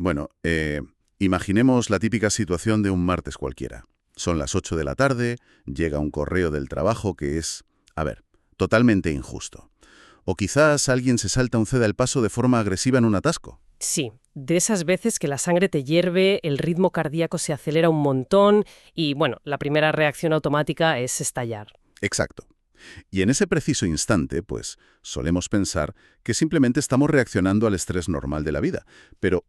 Bueno, imaginemos la típica situación de un martes cualquiera. Son las 8 de la tarde, llega un correo del trabajo que es, totalmente injusto. O quizás alguien se salta un ceda el paso de forma agresiva en un atasco. Sí, de esas veces que la sangre te hierve, el ritmo cardíaco se acelera un montón y, bueno, la primera reacción automática es estallar. Exacto. Y en ese preciso instante, pues, solemos pensar que simplemente estamos reaccionando al estrés normal de la vida. Pero,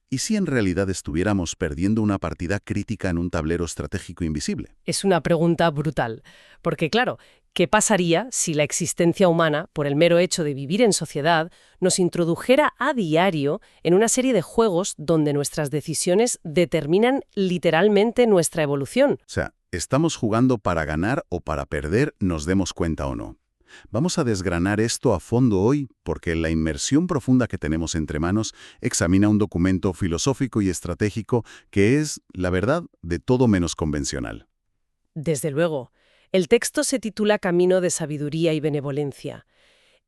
¿y si en realidad estuviéramos perdiendo una partida crítica en un tablero estratégico invisible? Es una pregunta brutal, porque claro, ¿qué pasaría si la existencia humana, por el mero hecho de vivir en sociedad, nos introdujera a diario en una serie de juegos donde nuestras decisiones determinan literalmente nuestra evolución? O sea, ¿estamos jugando para ganar o para perder, nos demos cuenta o no? Vamos a desgranar esto a fondo hoy porque la inmersión profunda que tenemos entre manos examina un documento filosófico y estratégico que es, la verdad, de todo menos convencional. Desde luego. El texto se titula Camino de Sabiduría y Benevolencia.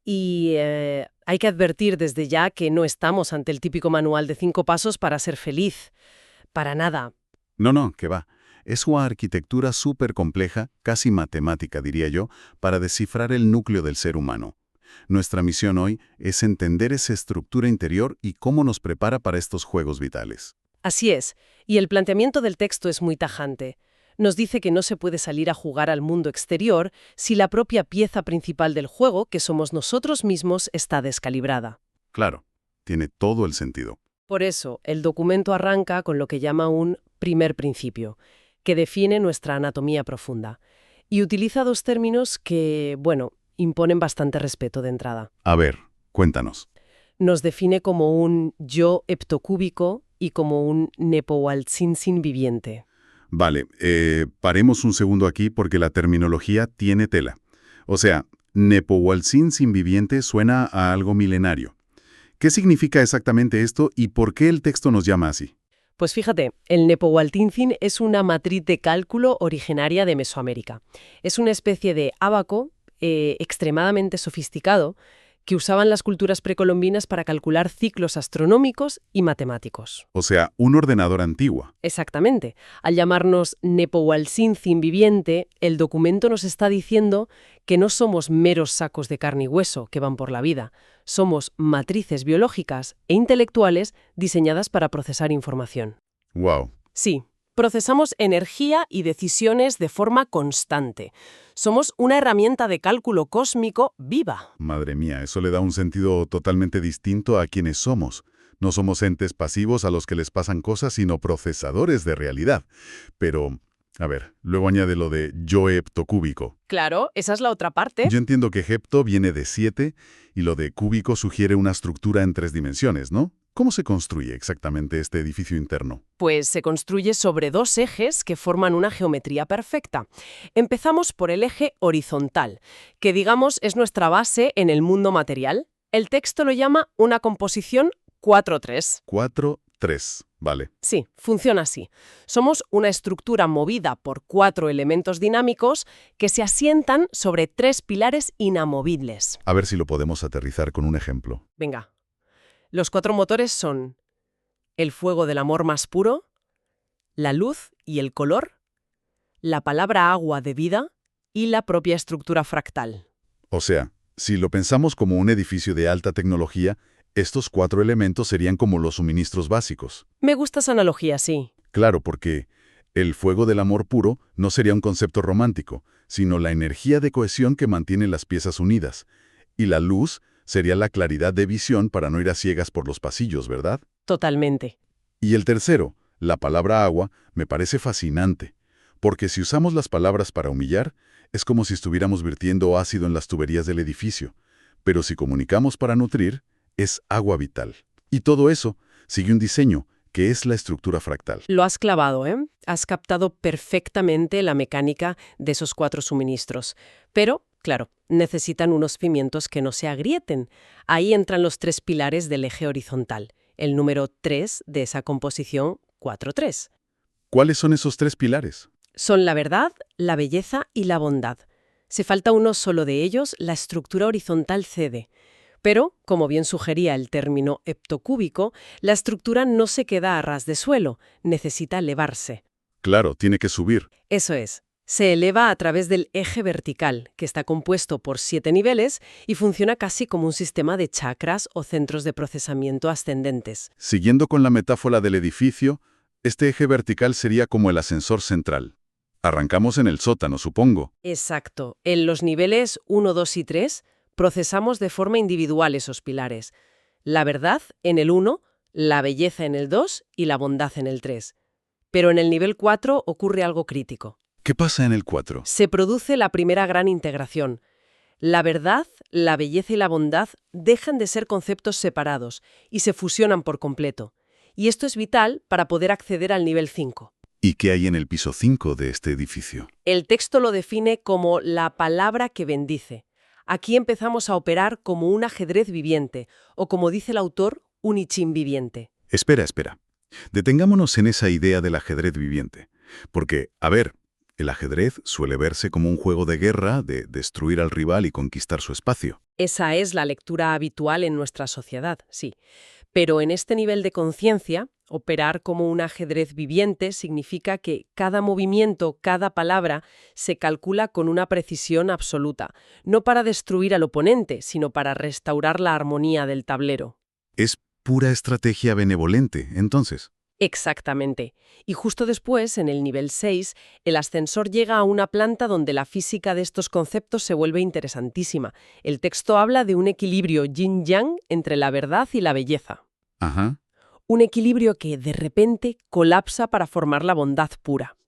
Y hay que advertir desde ya que no estamos ante el típico manual de 5 pasos para ser feliz. Para nada. No, que va. Es una arquitectura súper compleja, casi matemática, diría yo, para descifrar el núcleo del ser humano. Nuestra misión hoy es entender esa estructura interior y cómo nos prepara para estos juegos vitales. Así es. Y el planteamiento del texto es muy tajante. Nos dice que no se puede salir a jugar al mundo exterior si la propia pieza principal del juego, que somos nosotros mismos, está descalibrada. Claro, tiene todo el sentido. Por eso, el documento arranca con lo que llama un primer principio, que define nuestra anatomía profunda. Y utiliza dos términos que, bueno, imponen bastante respeto de entrada. A ver, cuéntanos. Nos define como un yo heptocúbico y como un Nepohualtzin viviente. Vale, paremos un segundo aquí porque la terminología tiene tela. O sea, Nepohualtzin sin viviente suena a algo milenario. ¿Qué significa exactamente esto y por qué el texto nos llama así? Pues fíjate, el Nepohualtinzin es una matriz de cálculo originaria de Mesoamérica. Es una especie de ábaco extremadamente sofisticado que usaban las culturas precolombinas para calcular ciclos astronómicos y matemáticos. O sea, un ordenador antiguo. Exactamente. Al llamarnos Nepohualtzin viviente, el documento nos está diciendo que no somos meros sacos de carne y hueso que van por la vida. Somos matrices biológicas e intelectuales diseñadas para procesar información. Wow. Sí, procesamos energía y decisiones de forma constante. Somos una herramienta de cálculo cósmico viva. Madre mía, eso le da un sentido totalmente distinto a quienes somos. No somos entes pasivos a los que les pasan cosas, sino procesadores de realidad. Pero, a ver, luego añade lo de yo heptocúbico. Claro, esa es la otra parte. Yo entiendo que hepto viene de 7 y lo de cúbico sugiere una estructura en 3 dimensiones, ¿no? ¿Cómo se construye exactamente este edificio interno? Pues se construye sobre dos ejes que forman una geometría perfecta. Empezamos por el eje horizontal, que digamos es nuestra base en el mundo material. El texto lo llama una composición 4-3. 4, 3, vale. Sí, funciona así. Somos una estructura movida por 4 elementos dinámicos que se asientan sobre 3 pilares inamovibles. A ver si lo podemos aterrizar con un ejemplo. Venga. Los 4 motores son el fuego del amor más puro, la luz y el color, la palabra agua de vida y la propia estructura fractal. O sea, si lo pensamos como un edificio de alta tecnología, estos 4 elementos serían como los suministros básicos. Me gusta esa analogía, sí. Claro, porque el fuego del amor puro no sería un concepto romántico, sino la energía de cohesión que mantiene las piezas unidas. Y la luz sería la claridad de visión para no ir a ciegas por los pasillos, ¿verdad? Totalmente. Y el tercero, la palabra agua, me parece fascinante, porque si usamos las palabras para humillar, es como si estuviéramos vertiendo ácido en las tuberías del edificio, pero si comunicamos para nutrir, es agua vital. Y todo eso sigue un diseño, que es la estructura fractal. Lo has clavado, ¿eh? Has captado perfectamente la mecánica de esos 4 suministros. Pero, claro, necesitan unos cimientos que no se agrieten. Ahí entran los 3 pilares del eje horizontal, el número 3 de esa composición 4-3. ¿Cuáles son esos 3 pilares? Son la verdad, la belleza y la bondad. Si falta uno solo de ellos, la estructura horizontal cede. Pero, como bien sugería el término heptocúbico, la estructura no se queda a ras de suelo, necesita elevarse. Claro, tiene que subir. Eso es. Se eleva a través del eje vertical, que está compuesto por 7 niveles y funciona casi como un sistema de chakras o centros de procesamiento ascendentes. Siguiendo con la metáfora del edificio, este eje vertical sería como el ascensor central. Arrancamos en el sótano, supongo. Exacto. En los niveles 1, 2 y 3 procesamos de forma individual esos pilares. La verdad en el 1, la belleza en el 2 y la bondad en el 3. Pero en el nivel 4 ocurre algo crítico. ¿Qué pasa en el 4? Se produce la primera gran integración. La verdad, la belleza y la bondad dejan de ser conceptos separados y se fusionan por completo. Y esto es vital para poder acceder al nivel 5. ¿Y qué hay en el piso 5 de este edificio? El texto lo define como la palabra que bendice. Aquí empezamos a operar como un ajedrez viviente, o como dice el autor, un I Ching viviente. Espera. Detengámonos en esa idea del ajedrez viviente. Porque, a ver, el ajedrez suele verse como un juego de guerra, de destruir al rival y conquistar su espacio. Esa es la lectura habitual en nuestra sociedad, sí. Pero en este nivel de conciencia, operar como un ajedrez viviente significa que cada movimiento, cada palabra, se calcula con una precisión absoluta, no para destruir al oponente, sino para restaurar la armonía del tablero. Es pura estrategia benevolente, entonces. Exactamente. Y justo después, en el nivel 6, el ascensor llega a una planta donde la física de estos conceptos se vuelve interesantísima. El texto habla de un equilibrio yin-yang entre la verdad y la belleza. Ajá. Un equilibrio que, de repente, colapsa para formar la bondad pura.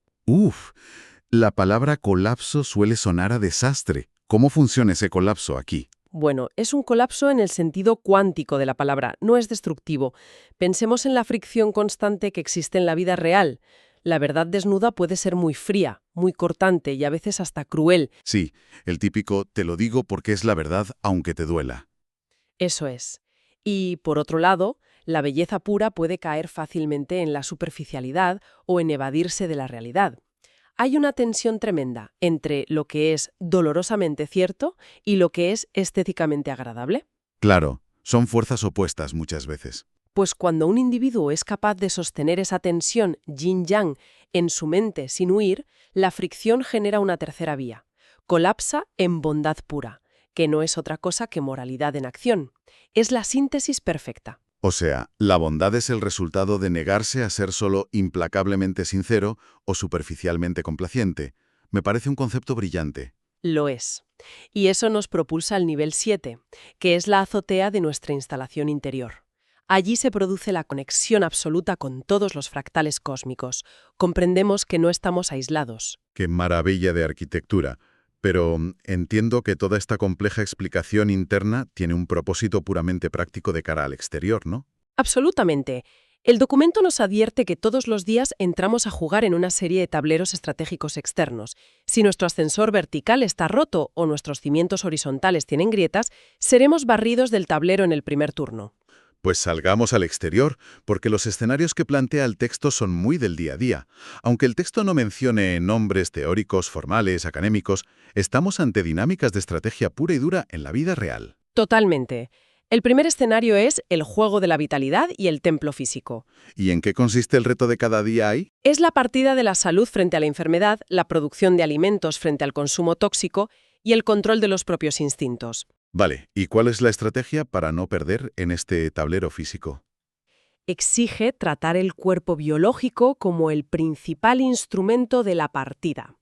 La palabra colapso suele sonar a desastre. ¿Cómo funciona ese colapso aquí? Bueno, es un colapso en el sentido cuántico de la palabra, no es destructivo. Pensemos en la fricción constante que existe en la vida real. La verdad desnuda puede ser muy fría, muy cortante y a veces hasta cruel. Sí, el típico te lo digo porque es la verdad aunque te duela. Eso es. Y, por otro lado, la belleza pura puede caer fácilmente en la superficialidad o en evadirse de la realidad. Hay una tensión tremenda entre lo que es dolorosamente cierto y lo que es estéticamente agradable. Claro, son fuerzas opuestas muchas veces. Pues cuando un individuo es capaz de sostener esa tensión yin-yang en su mente sin huir, la fricción genera una tercera vía. Colapsa en bondad pura, que no es otra cosa que moralidad en acción. Es la síntesis perfecta. O sea, la bondad es el resultado de negarse a ser solo implacablemente sincero o superficialmente complaciente. Me parece un concepto brillante. Lo es. Y eso nos propulsa al nivel 7, que es la azotea de nuestra instalación interior. Allí se produce la conexión absoluta con todos los fractales cósmicos. Comprendemos que no estamos aislados. ¡Qué maravilla de arquitectura! Pero entiendo que toda esta compleja explicación interna tiene un propósito puramente práctico de cara al exterior, ¿no? Absolutamente. El documento nos advierte que todos los días entramos a jugar en una serie de tableros estratégicos externos. Si nuestro ascensor vertical está roto o nuestros cimientos horizontales tienen grietas, seremos barridos del tablero en el primer turno. Pues salgamos al exterior, porque los escenarios que plantea el texto son muy del día a día. Aunque el texto no mencione nombres teóricos, formales, académicos, estamos ante dinámicas de estrategia pura y dura en la vida real. Totalmente. El primer escenario es el juego de la vitalidad y el templo físico. ¿Y en qué consiste el reto de cada día ahí? Es la partida de la salud frente a la enfermedad, la producción de alimentos frente al consumo tóxico y el control de los propios instintos. Vale, ¿y cuál es la estrategia para no perder en este tablero físico? Exige tratar el cuerpo biológico como el principal instrumento de la partida.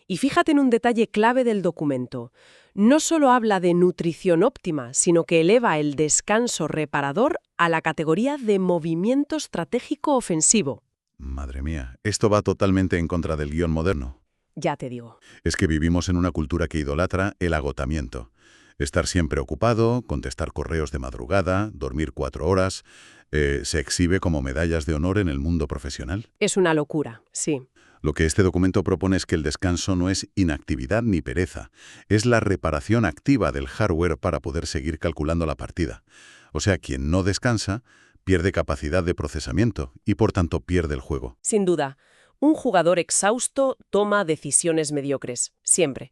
Y fíjate en un detalle clave del documento. No solo habla de nutrición óptima, sino que eleva el descanso reparador a la categoría de movimiento estratégico ofensivo. Madre mía, esto va totalmente en contra del guión moderno. Ya te digo. Es que vivimos en una cultura que idolatra el agotamiento. Estar siempre ocupado, contestar correos de madrugada, dormir 4 horas, se exhibe como medallas de honor en el mundo profesional. Es una locura, sí. Lo que este documento propone es que el descanso no es inactividad ni pereza, es la reparación activa del hardware para poder seguir calculando la partida. O sea, quien no descansa pierde capacidad de procesamiento y por tanto pierde el juego. Sin duda, un jugador exhausto toma decisiones mediocres, siempre.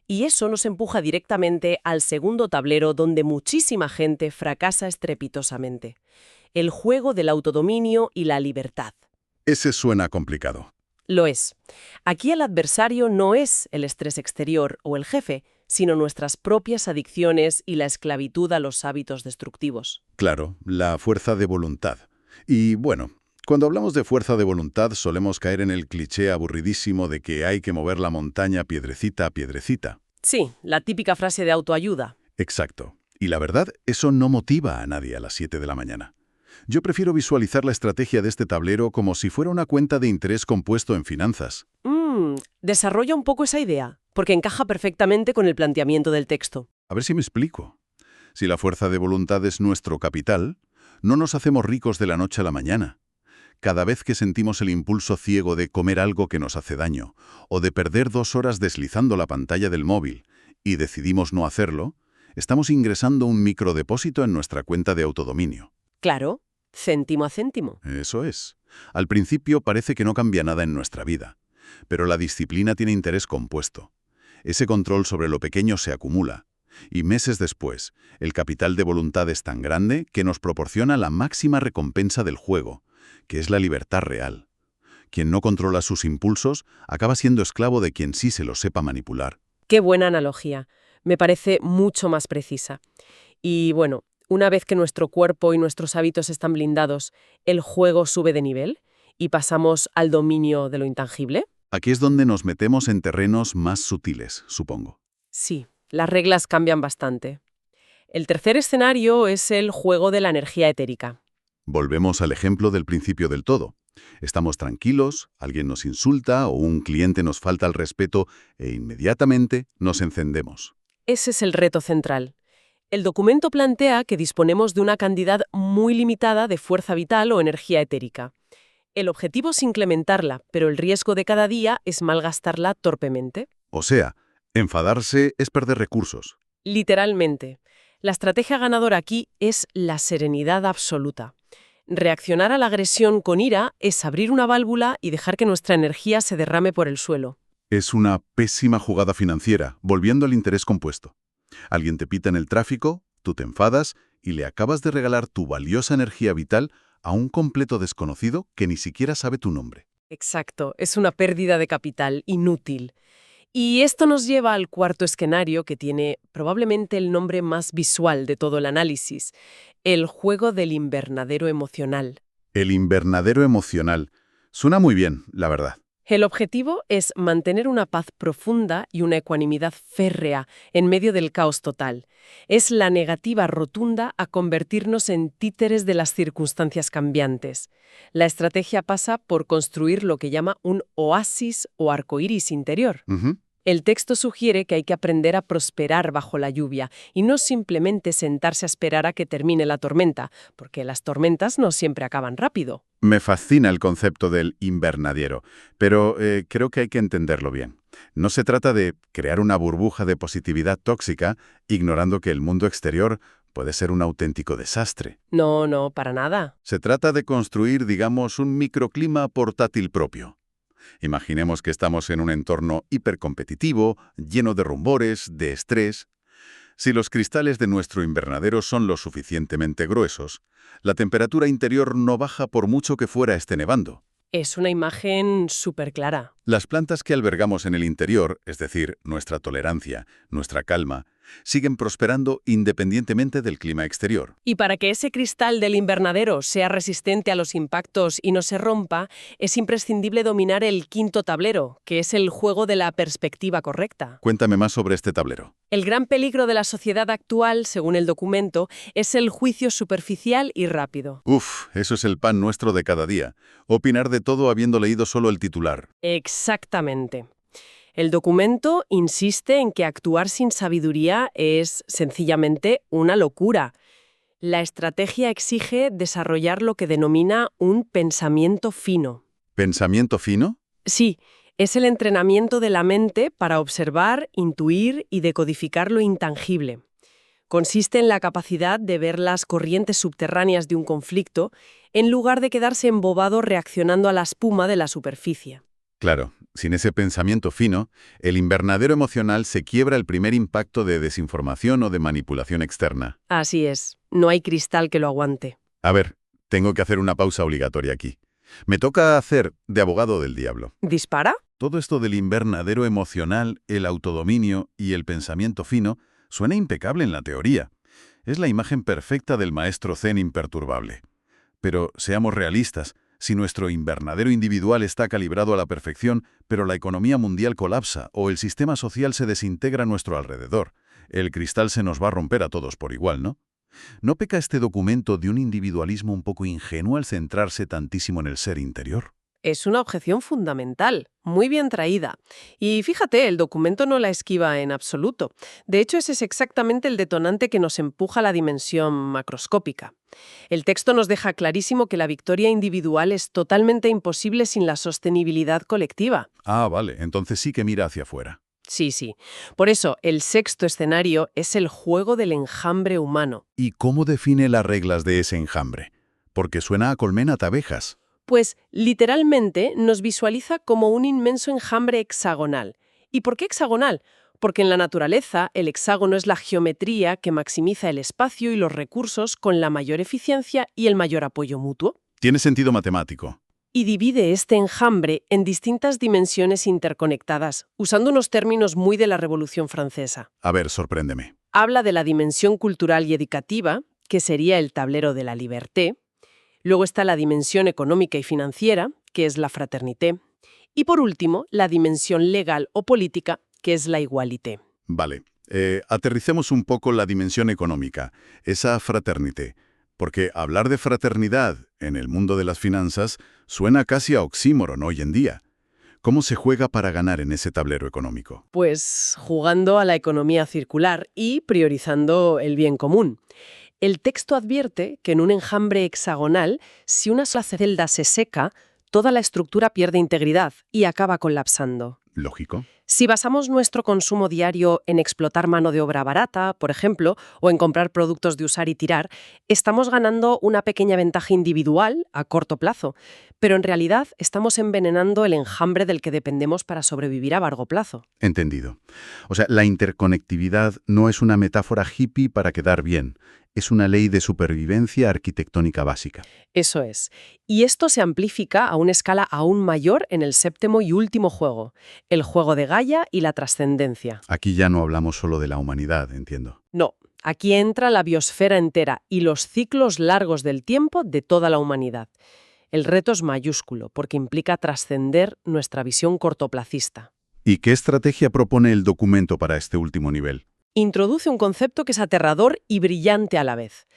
Y eso nos empuja directamente al segundo tablero donde muchísima gente fracasa estrepitosamente. El juego del autodominio y la libertad. Ese suena complicado. Lo es. Aquí el adversario no es el estrés exterior o el jefe, sino nuestras propias adicciones y la esclavitud a los hábitos destructivos. Claro, la fuerza de voluntad. Y bueno, cuando hablamos de fuerza de voluntad solemos caer en el cliché aburridísimo de que hay que mover la montaña piedrecita a piedrecita. Sí, la típica frase de autoayuda. Exacto. Y la verdad, eso no motiva a nadie a las 7 de la mañana. Yo prefiero visualizar la estrategia de este tablero como si fuera una cuenta de interés compuesto en finanzas. Desarrolla un poco esa idea, porque encaja perfectamente con el planteamiento del texto. A ver si me explico. Si la fuerza de voluntad es nuestro capital, no nos hacemos ricos de la noche a la mañana. Cada vez que sentimos el impulso ciego de comer algo que nos hace daño, o de perder 2 horas deslizando la pantalla del móvil, y decidimos no hacerlo, estamos ingresando un microdepósito en nuestra cuenta de autodominio. Claro, céntimo a céntimo. Eso es. Al principio parece que no cambia nada en nuestra vida, pero la disciplina tiene interés compuesto. Ese control sobre lo pequeño se acumula, y meses después, el capital de voluntad es tan grande que nos proporciona la máxima recompensa del juego, que es la libertad real. Quien no controla sus impulsos acaba siendo esclavo de quien sí se lo sepa manipular. Qué buena analogía. Me parece mucho más precisa. Y bueno, una vez que nuestro cuerpo y nuestros hábitos están blindados, ¿el juego sube de nivel y pasamos al dominio de lo intangible? Aquí es donde nos metemos en terrenos más sutiles, supongo. Sí, las reglas cambian bastante. El tercer escenario es el juego de la energía etérica. Volvemos al ejemplo del principio del todo. Estamos tranquilos, alguien nos insulta o un cliente nos falta al respeto e inmediatamente nos encendemos. Ese es el reto central. El documento plantea que disponemos de una cantidad muy limitada de fuerza vital o energía etérica. El objetivo es incrementarla, pero el riesgo de cada día es malgastarla torpemente. O sea, enfadarse es perder recursos. Literalmente. La estrategia ganadora aquí es la serenidad absoluta. Reaccionar a la agresión con ira es abrir una válvula y dejar que nuestra energía se derrame por el suelo. Es una pésima jugada financiera, volviendo al interés compuesto. Alguien te pita en el tráfico, tú te enfadas y le acabas de regalar tu valiosa energía vital a un completo desconocido que ni siquiera sabe tu nombre. Exacto, es una pérdida de capital inútil. Y esto nos lleva al cuarto escenario que tiene probablemente el nombre más visual de todo el análisis, el juego del invernadero emocional. El invernadero emocional. Suena muy bien, la verdad. El objetivo es mantener una paz profunda y una ecuanimidad férrea en medio del caos total. Es la negativa rotunda a convertirnos en títeres de las circunstancias cambiantes. La estrategia pasa por construir lo que llama un oasis o arcoíris interior. Ujú. El texto sugiere que hay que aprender a prosperar bajo la lluvia y no simplemente sentarse a esperar a que termine la tormenta, porque las tormentas no siempre acaban rápido. Me fascina el concepto del invernadero, pero creo que hay que entenderlo bien. No se trata de crear una burbuja de positividad tóxica, ignorando que el mundo exterior puede ser un auténtico desastre. No, no, para nada. Se trata de construir, digamos, un microclima portátil propio. Imaginemos que estamos en un entorno hipercompetitivo, lleno de rumores, de estrés. Si los cristales de nuestro invernadero son lo suficientemente gruesos, la temperatura interior no baja por mucho que fuera esté nevando. Es una imagen súper clara. Las plantas que albergamos en el interior, es decir, nuestra tolerancia, nuestra calma, siguen prosperando independientemente del clima exterior. Y para que ese cristal del invernadero sea resistente a los impactos y no se rompa, es imprescindible dominar el quinto tablero, que es el juego de la perspectiva correcta. Cuéntame más sobre este tablero. El gran peligro de la sociedad actual, según el documento, es el juicio superficial y rápido. Uf, eso es el pan nuestro de cada día. Opinar de todo habiendo leído solo el titular. Exactamente. El documento insiste en que actuar sin sabiduría es sencillamente una locura. La estrategia exige desarrollar lo que denomina un pensamiento fino. ¿Pensamiento fino? Sí, es el entrenamiento de la mente para observar, intuir y decodificar lo intangible. Consiste en la capacidad de ver las corrientes subterráneas de un conflicto en lugar de quedarse embobado reaccionando a la espuma de la superficie. Claro, Sin ese pensamiento fino, el invernadero emocional se quiebra el primer impacto de desinformación o de manipulación externa. Así es, no hay cristal que lo aguante. A ver, tengo que hacer una pausa obligatoria aquí. Me toca hacer de abogado del diablo. ¿Dispara? Todo esto del invernadero emocional, el autodominio y el pensamiento fino suena impecable en la teoría. Es la imagen perfecta del maestro zen imperturbable. Pero seamos realistas, si nuestro invernadero individual está calibrado a la perfección, pero la economía mundial colapsa o el sistema social se desintegra a nuestro alrededor, el cristal se nos va a romper a todos por igual, ¿no? ¿No peca este documento de un individualismo un poco ingenuo al centrarse tantísimo en el ser interior? Es una objeción fundamental, muy bien traída. Y fíjate, el documento no la esquiva en absoluto. De hecho, ese es exactamente el detonante que nos empuja a la dimensión macroscópica. El texto nos deja clarísimo que la victoria individual es totalmente imposible sin la sostenibilidad colectiva. Ah, vale, entonces sí que mira hacia afuera. Sí, sí. Por eso, el sexto escenario es el juego del enjambre humano. ¿Y cómo define las reglas de ese enjambre? Porque suena a colmena de abejas. Pues, literalmente, nos visualiza como un inmenso enjambre hexagonal. ¿Y por qué hexagonal? Porque en la naturaleza, el hexágono es la geometría que maximiza el espacio y los recursos con la mayor eficiencia y el mayor apoyo mutuo. Tiene sentido matemático. Y divide este enjambre en distintas dimensiones interconectadas, usando unos términos muy de la Revolución Francesa. A ver, sorpréndeme. Habla de la dimensión cultural y educativa, que sería el tablero de la liberté. Luego está la dimensión económica y financiera, que es la fraternité. Y por último, la dimensión legal o política, que es la igualité. Vale. Aterricemos un poco la dimensión económica, esa fraternité. Porque hablar de fraternidad en el mundo de las finanzas suena casi a oxímoron hoy en día. ¿Cómo se juega para ganar en ese tablero económico? Pues jugando a la economía circular y priorizando el bien común. El texto advierte que en un enjambre hexagonal, si una sola celda se seca, toda la estructura pierde integridad y acaba colapsando. Lógico. Si basamos nuestro consumo diario en explotar mano de obra barata, por ejemplo, o en comprar productos de usar y tirar, estamos ganando una pequeña ventaja individual a corto plazo, pero en realidad estamos envenenando el enjambre del que dependemos para sobrevivir a largo plazo. Entendido. O sea, la interconectividad no es una metáfora hippie para quedar bien. Es una ley de supervivencia arquitectónica básica. Eso es. Y esto se amplifica a una escala aún mayor en el séptimo y último juego, el juego de Gaia y la trascendencia. Aquí ya no hablamos solo de la humanidad, entiendo. No, aquí entra la biosfera entera y los ciclos largos del tiempo de toda la humanidad. El reto es mayúsculo porque implica trascender nuestra visión cortoplacista. ¿Y qué estrategia propone el documento para este último nivel? Introduce un concepto que es aterrador y brillante a la vez.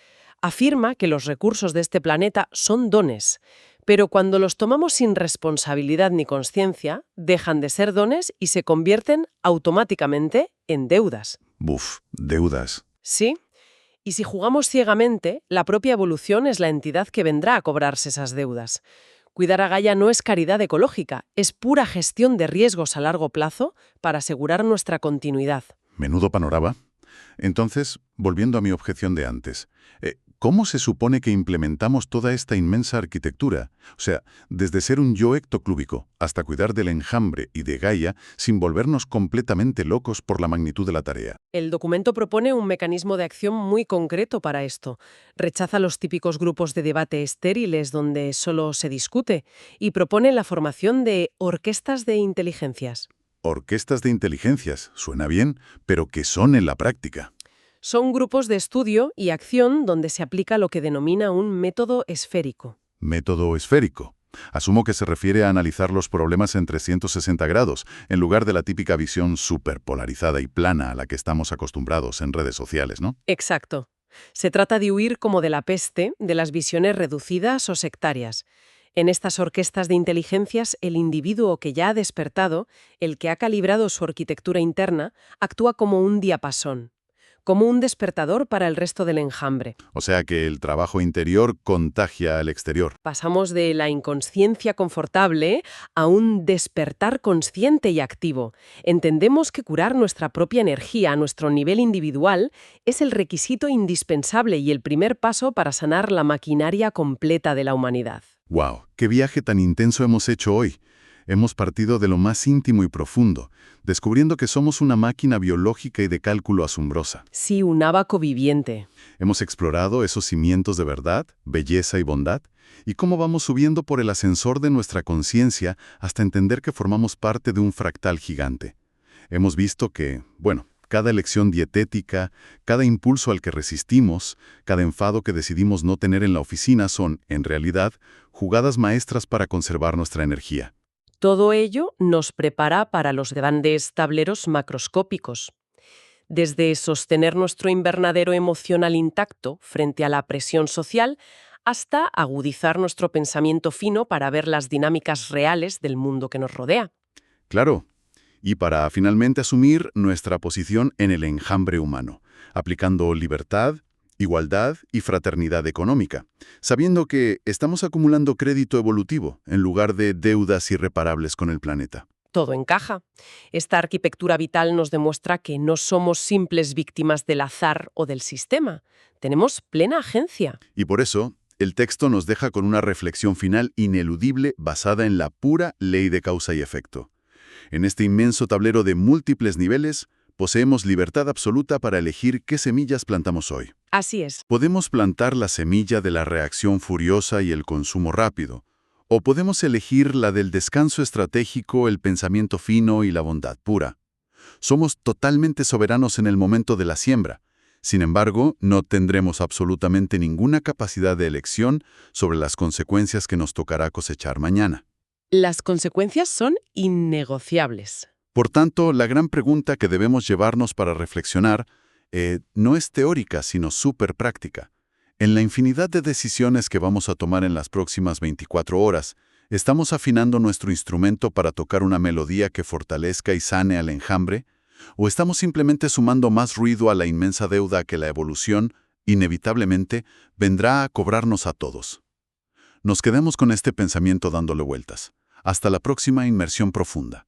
Afirma que los recursos de este planeta son dones, pero cuando los tomamos sin responsabilidad ni conciencia, dejan de ser dones y se convierten automáticamente en deudas. Buf, deudas. ¿Sí? Y si jugamos ciegamente, la propia evolución es la entidad que vendrá a cobrarse esas deudas. Cuidar a Gaia no es caridad ecológica, es pura gestión de riesgos a largo plazo para asegurar nuestra continuidad. Menudo panorama. Entonces, volviendo a mi objeción de antes, ¿cómo se supone que implementamos toda esta inmensa arquitectura? O sea, desde ser un yo ectoclúbico hasta cuidar del enjambre y de Gaia sin volvernos completamente locos por la magnitud de la tarea. El documento propone un mecanismo de acción muy concreto para esto. Rechaza los típicos grupos de debate estériles donde solo se discute y propone la formación de orquestas de inteligencias. Orquestas de inteligencias, suena bien, pero ¿qué son en la práctica? Son grupos de estudio y acción donde se aplica lo que denomina un método esférico. Método esférico. Asumo que se refiere a analizar los problemas en 360 grados, en lugar de la típica visión superpolarizada y plana a la que estamos acostumbrados en redes sociales, ¿no? Exacto. Se trata de huir como de la peste, de las visiones reducidas o sectarias. En estas orquestas de inteligencias, el individuo que ya ha despertado, el que ha calibrado su arquitectura interna, actúa como un diapasón, como un despertador para el resto del enjambre. O sea que el trabajo interior contagia al exterior. Pasamos de la inconsciencia confortable a un despertar consciente y activo. Entendemos que curar nuestra propia energía a nuestro nivel individual es el requisito indispensable y el primer paso para sanar la maquinaria completa de la humanidad. ¡Wow! ¡Qué viaje tan intenso hemos hecho hoy! Hemos partido de lo más íntimo y profundo, descubriendo que somos una máquina biológica y de cálculo asombrosa. Sí, un ábaco viviente. Hemos explorado esos cimientos de verdad, belleza y bondad, y cómo vamos subiendo por el ascensor de nuestra conciencia hasta entender que formamos parte de un fractal gigante. Hemos visto que, cada elección dietética, cada impulso al que resistimos, cada enfado que decidimos no tener en la oficina son, en realidad, jugadas maestras para conservar nuestra energía. Todo ello nos prepara para los grandes tableros macroscópicos. Desde sostener nuestro invernadero emocional intacto frente a la presión social, hasta agudizar nuestro pensamiento fino para ver las dinámicas reales del mundo que nos rodea. Claro, y para finalmente asumir nuestra posición en el enjambre humano, aplicando libertad, igualdad y fraternidad económica, sabiendo que estamos acumulando crédito evolutivo en lugar de deudas irreparables con el planeta. Todo encaja. Esta arquitectura vital nos demuestra que no somos simples víctimas del azar o del sistema. Tenemos plena agencia. Y por eso, el texto nos deja con una reflexión final ineludible basada en la pura ley de causa y efecto. En este inmenso tablero de múltiples niveles, poseemos libertad absoluta para elegir qué semillas plantamos hoy. Así es. Podemos plantar la semilla de la reacción furiosa y el consumo rápido, o podemos elegir la del descanso estratégico, el pensamiento fino y la bondad pura. Somos totalmente soberanos en el momento de la siembra. Sin embargo, no tendremos absolutamente ninguna capacidad de elección sobre las consecuencias que nos tocará cosechar mañana. Las consecuencias son innegociables. Por tanto, la gran pregunta que debemos llevarnos para reflexionar no es teórica, sino súper práctica. En la infinidad de decisiones que vamos a tomar en las próximas 24 horas, ¿estamos afinando nuestro instrumento para tocar una melodía que fortalezca y sane al enjambre? ¿O estamos simplemente sumando más ruido a la inmensa deuda que la evolución, inevitablemente, vendrá a cobrarnos a todos? Nos quedemos con este pensamiento dándole vueltas. Hasta la próxima inmersión profunda.